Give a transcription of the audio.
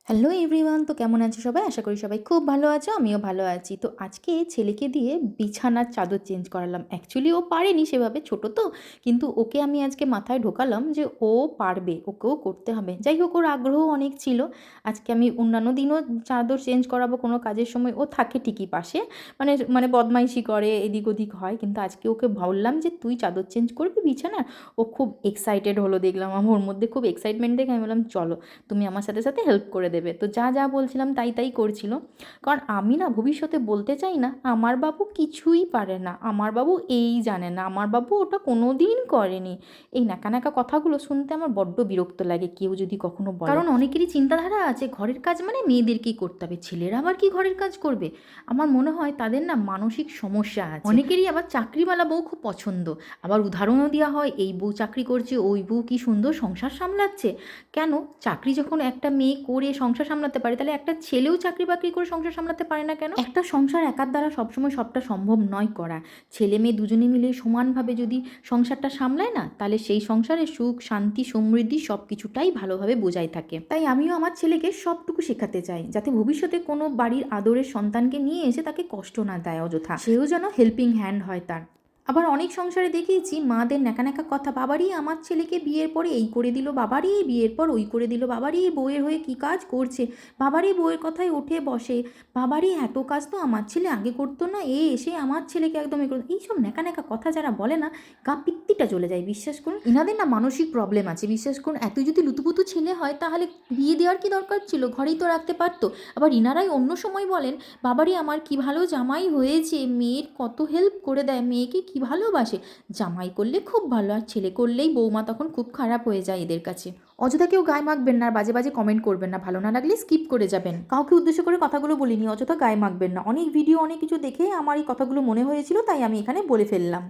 Hello everyone, তো কেমন আছো সবাই? আশা করি সবাই খুব ভালো আছো, আমিও ভালো আছি। তো আজকে ছেলেকে দিয়ে বিছানার চাদর চেঞ্জ করালাম। অ্যাকচুয়ালি ও পারেনি সেভাবে, ছোট তো। কিন্তু ওকে আমি আজকে মাথায় ঢোকালাম যে ও পারবে, ওকেও করতে হবে। যাই হোক, ওর আগ্রহ অনেক ছিল। আজকে আমি অন্যান্য দিনও চাদর চেঞ্জ করাবো কোনো কাজের সময়, ও থাকে ঠিকই পাশে, মানে বদমাইশি করে, এদিক ওদিক হয়। কিন্তু আজকে ওকে বললাম যে তুই চাদর চেঞ্জ করবি বিছানার। ও খুব এক্সাইটেড হলো, দেখলাম আমি ওর মধ্যে খুব এক্সাইটমেন্ট দেখে আমি বললাম চলো তুমি আমার সাথে সাথে হেল্প করে দেবে। তো যা যা বলছিলাম তাই তাই করছিল। কারণ আমি না ভবিষ্যতে বলতে চাই না আমার বাবু কিছুই পারে না, আমার বাবু এই জানে না, আমার বাবু ওটা কোনো দিন করেনি। এই ন্যাকা ন্যাকা কথাগুলো শুনতে আমার বড্ড বিরক্ত লাগে কেউ যদি কখনো বলে। কারণ অনেকেরই চিন্তাধারা আছে ঘরের কাজ মানে মেয়েদেরকেই করতে হবে, ছেলেরা আবার কি ঘরের কাজ করবে। আমার মনে হয় তাদের না মানসিক সমস্যা আছে। অনেকেরই আবার চাকরিওয়ালা বউ খুব পছন্দ, আবার উদাহরণও দেওয়া হয় এই বউ চাকরি করছে, ওই বউ কি সুন্দর সংসার সামলাচ্ছে। কেন? চাকরি যখন একটা মেয়ে করে সংসার সামলাতে পারে, তাহলে একটা ছেলেও চাকরি বাকরি করে সংসার সামলাতে পারে না কেন? একটা সংসার একার দ্বারা সবসময় সবটা সম্ভব নয় করা। ছেলে মেয়ে দুজনে মিলে সমানভাবে যদি সংসারটা সামলায় না, তাহলে সেই সংসারে সুখ শান্তি সমৃদ্ধি সব কিছুটাই ভালোভাবে বজায় থাকে। তাই আমিও আমার ছেলেকে সবটুকু শেখাতে চাই, যাতে ভবিষ্যতে কোনো বাড়ির আদরের সন্তানকে নিয়ে এসে তাকে কষ্ট না দেয় অযথা, সেও যেন হেল্পিং হ্যান্ড হয় তার। আবার অনেক সংসারে দেখিয়েছি মাদের ন্যাকা ন্যাকা কথা, বাবারই আমার ছেলেকে বিয়ের পরে এই করে দিল, বাবারই বিয়ের পর ওই করে দিল, বাবারই বউয়ের হয়ে কী কাজ করছে, বাবারই বউয়ের কথায় ওঠে বসে, বাবারই এত কাজ তো আমার ছেলে আগে করতো না, এ এসে আমার ছেলেকে একদম এ করতো। এইসব ন্যাকা ন্যাকা কথা যারা বলে না, গা পিত্তিটা চলে যায়। বিশ্বাস করুন ইনাদের না মানসিক প্রবলেম আছে। বিশ্বাস করুন এত যদি লুতুপুতু ছেলে হয় তাহলে বিয়ে দেওয়ার কি দরকার ছিল, ঘরেই তো রাখতে পারতো। আবার ইনারাই অন্য সময় বলেন বাবারই আমার কি ভালো জামাই হয়েছে, মেয়ের কত হেল্প করে দেয়, মেয়েকে কি ভালোবাসে। জামাই করলে খুব ভালো, আর ছেলে করলেই বৌমা তখন খুব খারাপ হয়ে যায় এদের কাছে। অযথা কেউ গায়ে মাখবেন না, আর বাজে বাজে কমেন্ট করবেন না, ভালো না লাগলে স্কিপ করে যাবেন। কাউকে উদ্দেশ্য করে কথাগুলো বলিনি, অযথা গায়ে মাখবেন না। অনেক ভিডিও অনেক কিছু দেখে আমার এই কথাগুলো মনে হয়েছিল, তাই আমি এখানে বলে ফেললাম।